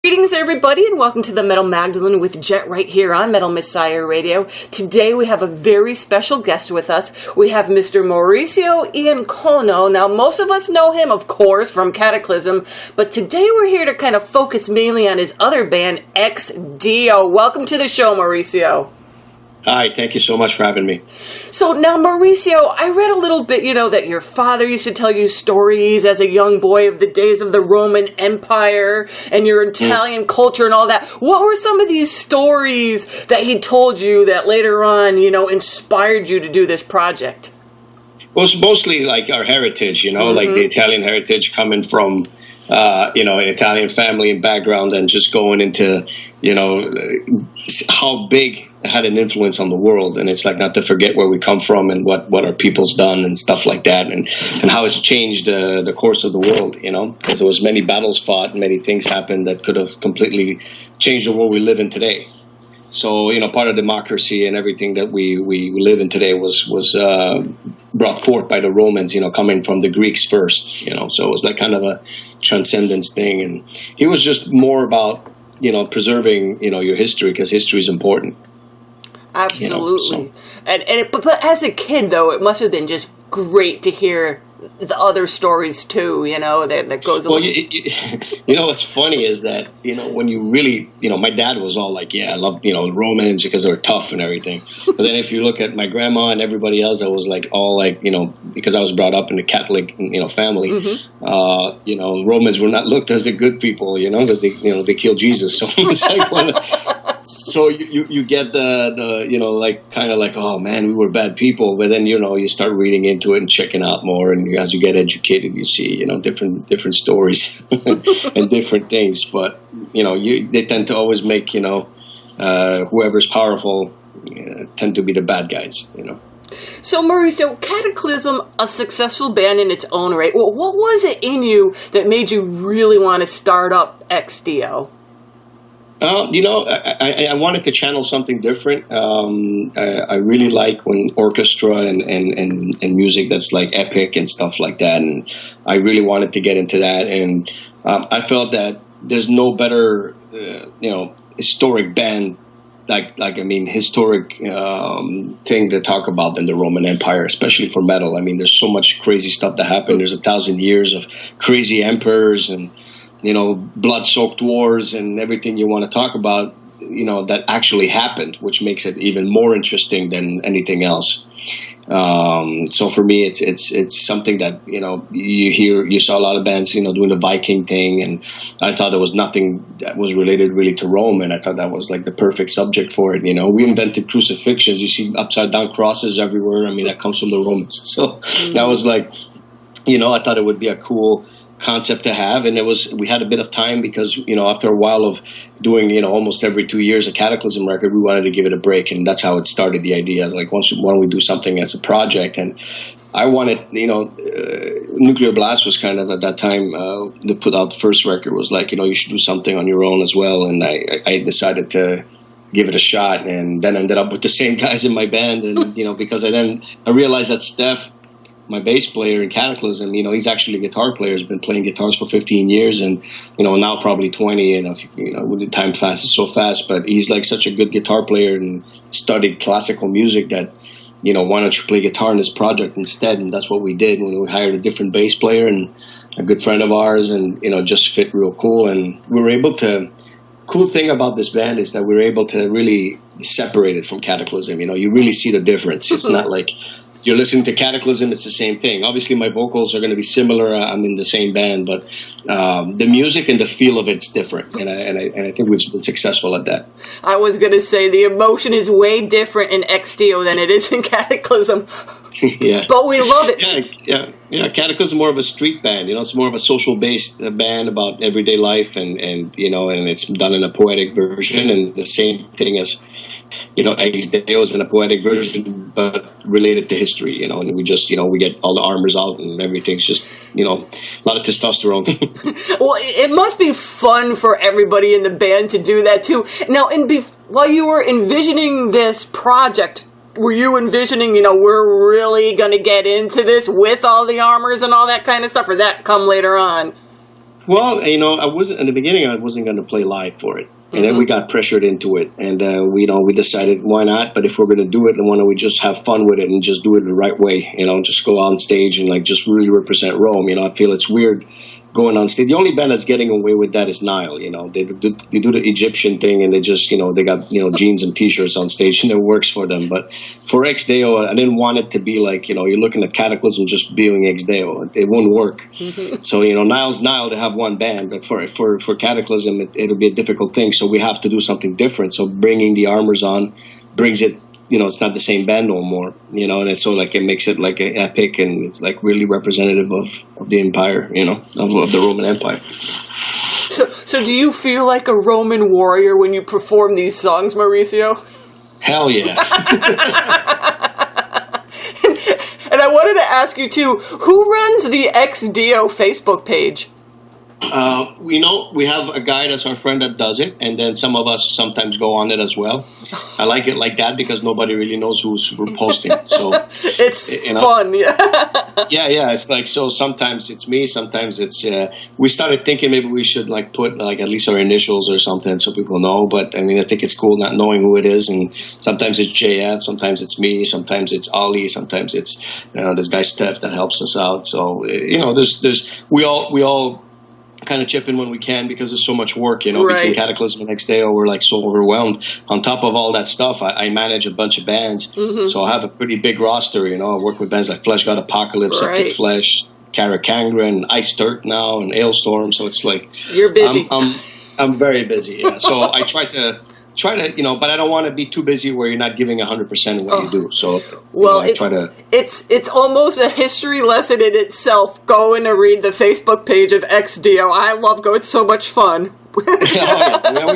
Greetings, everybody, and welcome to the Metal Magdalene with Jet right here on Metal Messiah Radio. Today we have a very special guest with us. We have Mr. Maurizio Iacono. Now, most of us know him, of course, from Kataklysm, but today we're here to kind of focus mainly on his other band, Ex Deo. Welcome to the show, Maurizio. Hi, thank you so much for having me. So now, Maurizio, I read a little bit, that your father used to tell you stories as a young boy of the days of the Roman Empire and your Italian culture and all that. What were some of these stories that he told you that later on, inspired you to do this project? Well, it's mostly like our heritage, like the Italian heritage coming from, an Italian family and background, and just going into, how big it had an influence on the world. And it's like not to forget where we come from and what our people's done and stuff like that, and how it's changed the course of the world, because there was many battles fought and many things happened that could have completely changed the world we live in today. So, part of democracy and everything that we live in today was brought forth by the Romans, coming from the Greeks first, so it was like kind of a transcendence thing. And he was just more about, preserving, your history, because history is important. Absolutely. But as a kid, though, it must have been just great to hear the other stories too, that goes along. Well, what's funny is that, when you really, my dad was all like, yeah, I love, Romans because they were tough and everything. But then if you look at my grandma and everybody else, I was like, all like, because I was brought up in a Catholic, family, Romans were not looked as the good people, because they killed Jesus. So it's like so you get the like kind of like, oh man, we were bad people, but then you start reading into it and checking out more, and as you get educated, you see different stories and different things. But they tend to always make whoever's powerful tend to be the bad guys. So Maurizio, Kataklysm, a successful band in its own right. Well, what was it in you that made you really want to start up Ex Deo? I wanted to channel something different. I really like when orchestra and music that's like epic and stuff like that. And I really wanted to get into that. And I felt that there's no better, historic band, historic thing to talk about than the Roman Empire, especially for metal. I mean, there's so much crazy stuff that happened. There's 1,000 years of crazy emperors and blood-soaked wars and everything you want to talk about, that actually happened, which makes it even more interesting than anything else. So for me, it's something that, you saw a lot of bands, doing the Viking thing. And I thought there was nothing that was related really to Rome. And I thought that was like the perfect subject for it. We invented crucifixions. You see upside down crosses everywhere. I mean, that comes from the Romans. So that was like, I thought it would be a cool concept to have. And we had a bit of time because after a while of doing almost every 2 years a Kataklysm record, we wanted to give it a break, and that's how it started. The idea I was like, why don't we do something as a project? And I wanted Nuclear Blast was kind of at that time to put out the first record was like, you should do something on your own as well. And I decided to give it a shot, and then ended up with the same guys in my band. And because I realized that Steph, my bass player in Kataklysm, he's actually a guitar player. He's been playing guitars for 15 years and, now probably 20. And, the time passes so fast, but he's like such a good guitar player and studied classical music that, why don't you play guitar in this project instead? And that's what we did when we hired a different bass player and a good friend of ours, and, just fit real cool. And we were able to, cool thing about this band is that we were able to really separate it from Kataklysm. You really see the difference. It's not like you're listening to Kataklysm, it's the same thing. Obviously, my vocals are going to be similar. I'm in the same band, but the music and the feel of it's different, and I think we've been successful at that. I was going to say the emotion is way different in Ex Deo than it is in Kataklysm. Yeah, but we love it. Yeah. Kataklysm is more of a street band. It's more of a social-based band about everyday life, and it's done in a poetic version, and the same thing as. Ex Deo is in a poetic version, but related to history, and we just, we get all the armors out and everything's just, a lot of testosterone. Well, it must be fun for everybody in the band to do that too. Now, while you were envisioning this project, were you envisioning, we're really going to get into this with all the armors and all that kind of stuff, or that come later on? Well, I wasn't in the beginning. I wasn't going to play live for it, and then we got pressured into it, and we decided why not. But if we're going to do it, then why don't we just have fun with it and just do it the right way? Just go on stage and like just really represent Rome. I feel it's weird going on stage. The only band that's getting away with that is Nile. They do the Egyptian thing, and they just they got jeans and t-shirts on stage, and it works for them. But for Ex Deo, I didn't want it to be like you're looking at Kataklysm just being Ex Deo. It wouldn't work. So Nile's Nile to have one band, but for Kataklysm, it'll be a difficult thing. So we have to do something different. So bringing the Armors on brings it. It's not the same band no more, and it's so like it makes it like an epic, and it's like really representative of the empire, of the Roman Empire. So do you feel like a Roman warrior when you perform these songs, Maurizio? Hell yeah. And I wanted to ask you too, who runs the Ex Deo Facebook page? We have a guy that's our friend that does it, and then some of us sometimes go on it as well. I like it like that because nobody really knows who's posting. So it's fun, yeah. Yeah. It's like so. Sometimes it's me. Sometimes it's. We started thinking maybe we should like put like at least our initials or something so people know. But I mean, I think it's cool not knowing who it is. And sometimes it's JF. Sometimes it's me. Sometimes it's Ali. Sometimes it's this guy Steph that helps us out. So we all kind of chip in when we can because there's so much work, right. Between Kataklysm and Ex Deo, we're like so overwhelmed. On top of all that stuff, I manage a bunch of bands, so I have a pretty big roster. I work with bands like Flesh God Apocalypse, right. Septic Flesh, Karakangra, Ice Dirt now, and Ailstorm. So it's like you're busy. I'm very busy. Yeah. So I try to, but I don't want to be too busy where you're not giving 100% of what you do. So, it's almost a history lesson in itself. Going to read the Facebook page of Ex Deo. I love going. It's so much fun. We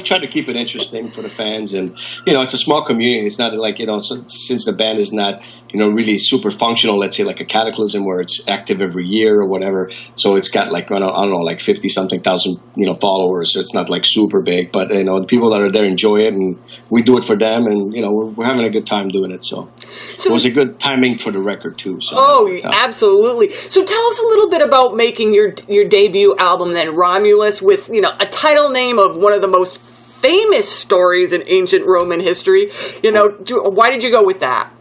try to keep it interesting for the fans, and it's a small community. It's not like since the band is not really super functional. Let's say like a Kataklysm where it's active every year or whatever. So it's got like I don't know like 50-something thousand followers. So it's not like super big, but the people that are there enjoy it, and we do it for them, and we're having a good time doing it. So it was a good timing for the record too. So absolutely. So tell us a little bit about making your debut album, then Romulus, with a title name of one of the most famous stories in ancient Roman history. Why did you go with that?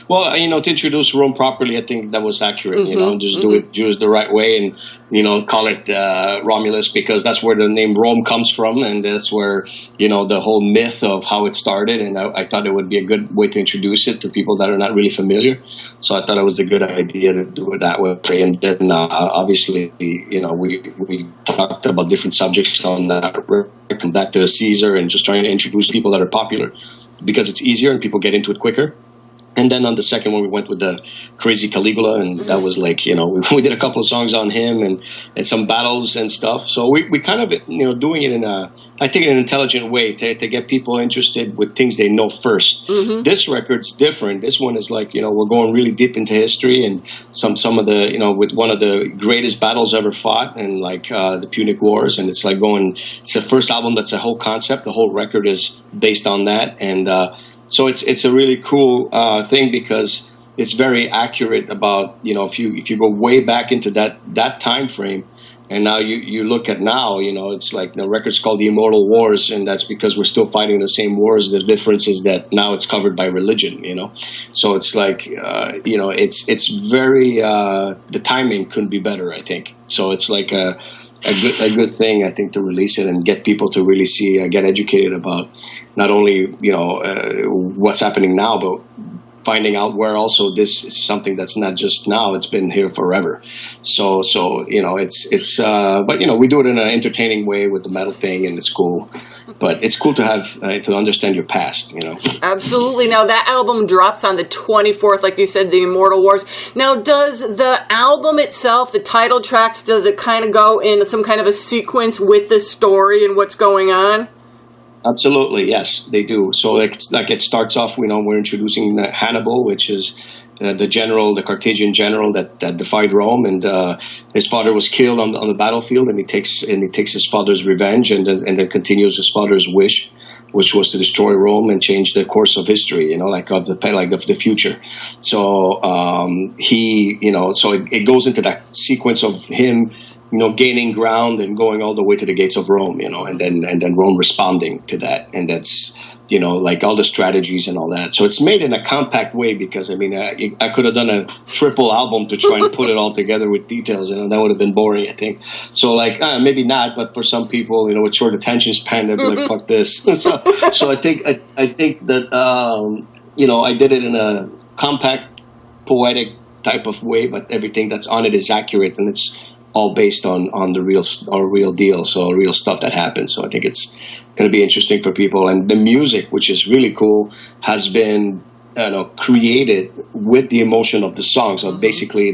Well, to introduce Rome properly, I think that was accurate. Do it the right way, and call it Romulus because that's where the name Rome comes from, and that's where the whole myth of how it started. And I thought it would be a good way to introduce it to people that are not really familiar. So I thought it was a good idea to do it that way. And then obviously, we talked about different subjects on that, back to Caesar, and just trying to introduce people that are popular because it's easier and people get into it quicker. And then on the second one, we went with the crazy Caligula, and that was like, we did a couple of songs on him and some battles and stuff. So we kind of, doing it in I think in an intelligent way to get people interested with things they know first. This record's different. This one is like, we're going really deep into history and some of the, with one of the greatest battles ever fought, and like the Punic Wars. And it's like it's the first album that's a whole concept. The whole record is based on that. And, so it's a really cool thing because it's very accurate about if you go way back into that time frame, and now you look at now it's like the record's called the Immortal Wars, and that's because we're still fighting the same wars. The difference is that now it's covered by religion, so it's like it's very the timing couldn't be better, I think. So it's like a good thing, I think, to release it and get people to really see, get educated about not only what's happening now, but finding out where also this is something that's not just now; it's been here forever. So it's but we do it in an entertaining way with the metal thing, and it's cool. But it's cool to have to understand your past, Absolutely. Now that album drops on the 24th, like you said, the Immortal Wars. Now, does the album itself, the title tracks, does it kind of go in some kind of a sequence with the story and what's going on? Absolutely, yes, they do. So it starts off, we're introducing Hannibal, which is the Carthaginian general that defied Rome, and his father was killed on the battlefield, and he takes his father's revenge, and then continues his father's wish, which was to destroy Rome and change the course of history, of the future. So so it goes into that sequence of him gaining ground and going all the way to the gates of Rome, and then Rome responding to that. And that's, like all the strategies and all that. So it's made in a compact way because, I could have done a triple album to try and put it all together with details, that would have been boring, I think. So maybe not, but for some people, with short attention span, they'd be like, fuck this. So I think that, I did it in a compact, poetic type of way, but everything that's on it is accurate, and it's all based on the real deal, so real stuff that happens. So I think it's going to be interesting for people. And the music, which is really cool, has been created with the emotion of the song. So basically,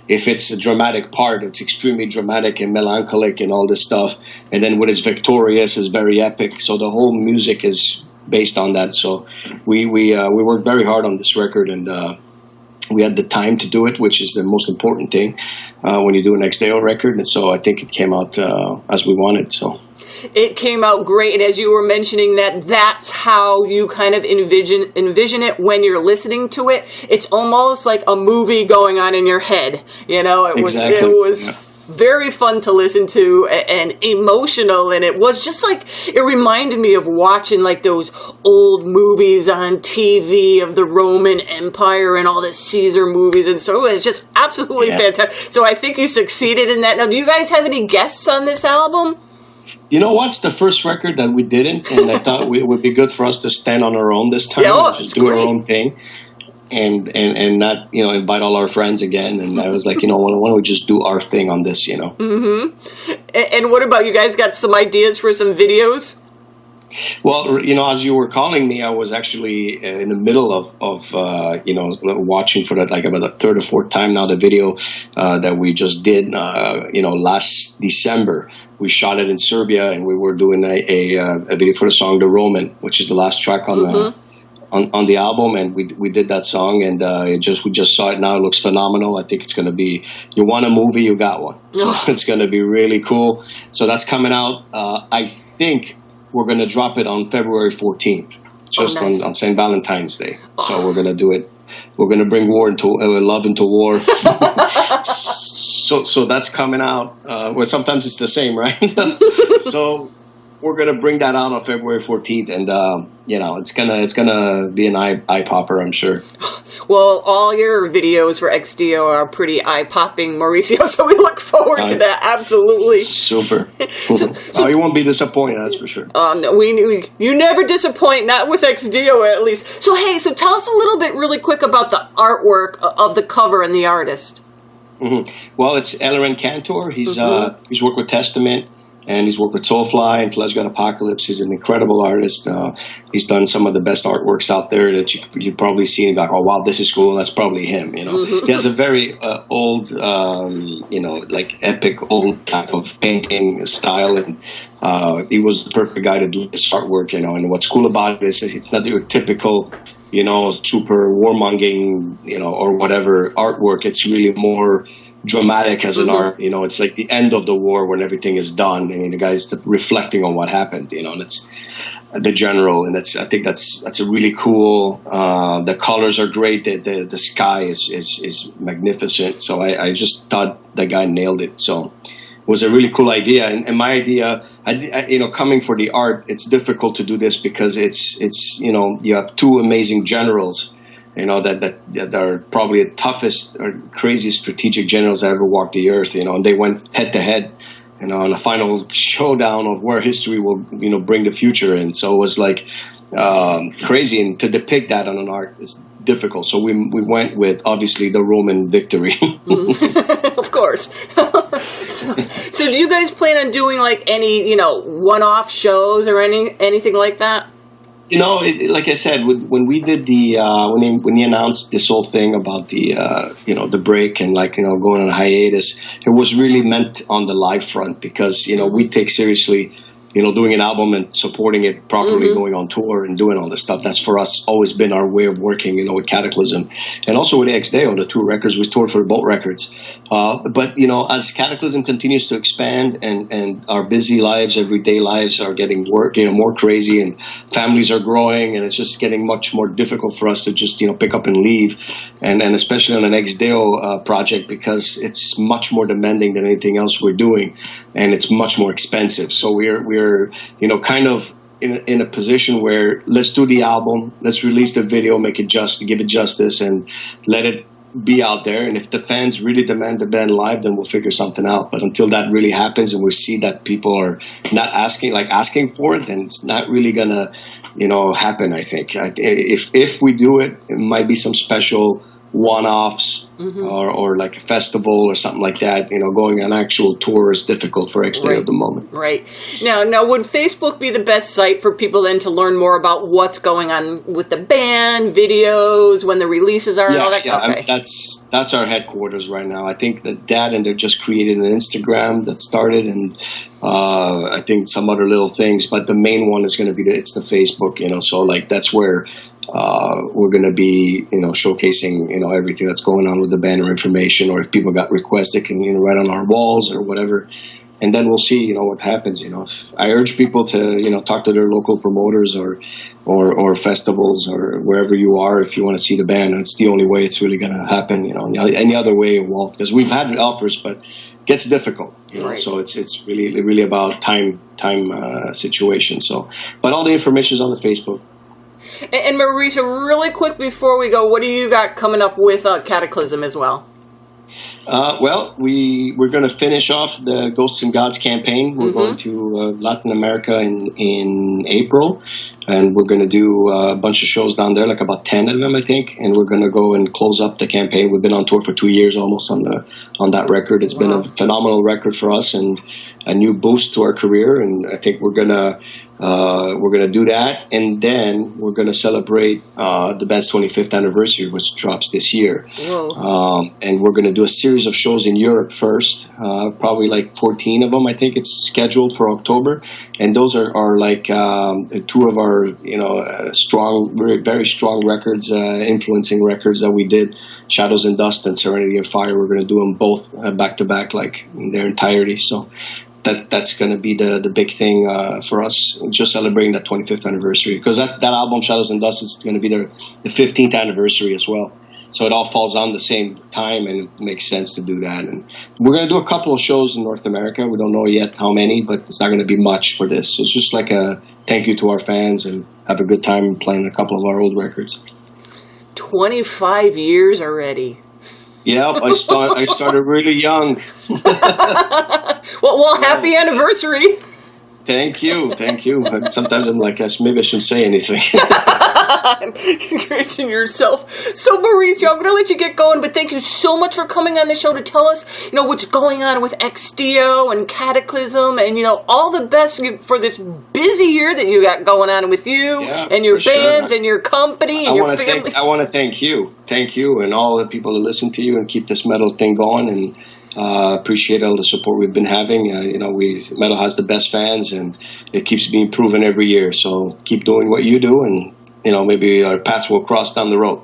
if it's a dramatic part, it's extremely dramatic and melancholic and all this stuff. And then when it's victorious, it's very epic. So the whole music is based on that. So we worked very hard on this record, and we had the time to do it, which is the most important thing when you do an Ex Deo record. And so I think it came out as we wanted. So it came out great. And as you were mentioning that's how you kind of envision it when you're listening to it. It's almost like a movie going on in your head. Exactly. It was very fun to listen to and emotional, and it was just like, it reminded me of watching like those old movies on TV of the Roman Empire and all the Caesar movies, and so it was just absolutely fantastic. So I think you succeeded in that. Now, do you guys have any guests on this album? You know what's the first record that we didn't, and I thought it would be good for us to stand on our own this time, just do our own thing. And not, invite all our friends again. And I was like, why don't we just do our thing on this, Mm-hmm. And what about you guys? Got some ideas for some videos? Well, as you were calling me, I was actually in the middle of watching for that, like about the third or fourth time now, the video that we just did, last December. We shot it in Serbia, and we were doing a video for the song "The Roman," which is the last track on the. On the album, and we did that song, and we just saw it now. It looks phenomenal. I think it's going to be, you want a movie, you got one. So it's going to be really cool. So that's coming out. I think we're going to drop it on February 14th, just on St. Valentine's Day. So we're going to do it. We're going to bring love into war. So that's coming out. Well, sometimes it's the same, right? So we're gonna bring that out on February 14th, and it's gonna be an eye popper, I'm sure. Well, all your videos for Ex Deo are pretty eye popping, Maurizio. So we look forward to that. Absolutely, super. So you won't be disappointed, that's for sure. No, you never disappoint, not with Ex Deo at least. So tell us a little bit, really quick, about the artwork of the cover and the artist. Mm-hmm. Well, it's Ellerin Cantor. He's worked with Testament. And he's worked with Soulfly and Flesh God Apocalypse. He's an incredible artist. He's done some of the best artworks out there that you've probably seen. And be like, oh, wow, this is cool. That's probably him, He has a very old, like epic old type of painting style. And he was the perfect guy to do this artwork, And what's cool about it is it's not your typical, super warmongering, or whatever artwork. It's really more dramatic as an art, it's like the end of the war when everything is done, and the guy's reflecting on what happened, and it's the general, and I think that's a really cool. The colors are great. The sky is magnificent. So I just thought the guy nailed it. So it was a really cool idea, and my idea, coming for the art, it's difficult to do this because it's you have two amazing generals. That are probably the toughest or craziest strategic generals that ever walked the earth, and they went head to head, in a final showdown of where history will, bring the future in. So it was like crazy, and to depict that on an art is difficult. So we went with, obviously, the Roman victory. Of course. So do you guys plan on doing like any, one-off shows or anything like that? Like I said, when we did when he announced this whole thing about the break and going on a hiatus, it was really meant on the live front because we take seriously doing an album and supporting it properly, going on tour and doing all this stuff. That's for us always been our way of working, with Kataklysm. And also with Ex Deo, the 2 records, we toured for both records. But, as Kataklysm continues to expand and our busy lives, everyday lives are getting more crazy, and families are growing, and it's just getting much more difficult for us to just, pick up and leave. And especially on an Ex Deo project, because it's much more demanding than anything else we're doing, and it's much more expensive. So we're kind of in a position where let's do the album, let's release the video, give it justice, and let it be out there. And if the fans really demand the band live, then we'll figure something out. But until that really happens, and we see that people are not asking for it, then it's not really gonna happen. I think if we do it, it might be some special one-offs, or like a festival or something like that. Going on actual tour is difficult for Ex Deo at the moment. Right. Now, would Facebook be the best site for people then to learn more about what's going on with the band, videos, when the releases are, and all that? Yeah, okay. That's our headquarters right now. I think that and they're just creating an Instagram that started, and I think some other little things, but the main one is going to be the Facebook. So like that's where we're going to be, showcasing, everything that's going on with the band or information, or if people got requests, they can, write on our walls or whatever. And then we'll see, what happens. I urge people to, talk to their local promoters or festivals or wherever you are if you want to see the band. And it's the only way it's really going to happen. Any other way won't, because we've had offers, but it gets difficult. Right. So it's really about time situation. So, but all the information is on the Facebook. And Maurizio, really quick before we go, what do you got coming up with Kataklysm as well? Well, we're going to finish off the Ghosts and Gods campaign. We're going to Latin America in April, and we're going to do a bunch of shows down there, like about 10 of them, I think. And we're going to go and close up the campaign. We've been on tour for 2 years almost on that record. It's been a phenomenal record for us and a new boost to our career. And I think we're gonna do that, and then we're gonna celebrate the band's 25th anniversary, which drops this year. And we're gonna do a series of shows in Europe first, probably like 14 of them. I think it's scheduled for October, and those are like 2 of our strong, very, very strong records, influencing records that we did, Shadows and Dust and Serenity and Fire. We're gonna do them both back to back, like in their entirety. So that's going to be the big thing for us, just celebrating that 25th anniversary, because that album Shadows and Dust is going to be the 15th anniversary as well. So it all falls on the same time, and it makes sense to do that. And we're going to do a couple of shows in North America. We don't know yet how many, but it's not going to be much for this. It's just like a thank you to our fans and have a good time playing a couple of our old records. 25 years already. Yep, I started really young. Well, happy anniversary. Thank you. Sometimes I'm like, maybe I shouldn't say anything. Encouraging yourself. So, Maurizio, I'm going to let you get going, but thank you so much for coming on the show to tell us, what's going on with Ex Deo and Kataklysm, and, all the best for this busy year that you got going on with you and your bands and your company and your family. I want to thank you, and all the people that listen to you and keep this metal thing going, and appreciate all the support we've been having. Metal has the best fans, and it keeps being proven every year. So keep doing what you do, and maybe our paths will cross down the road.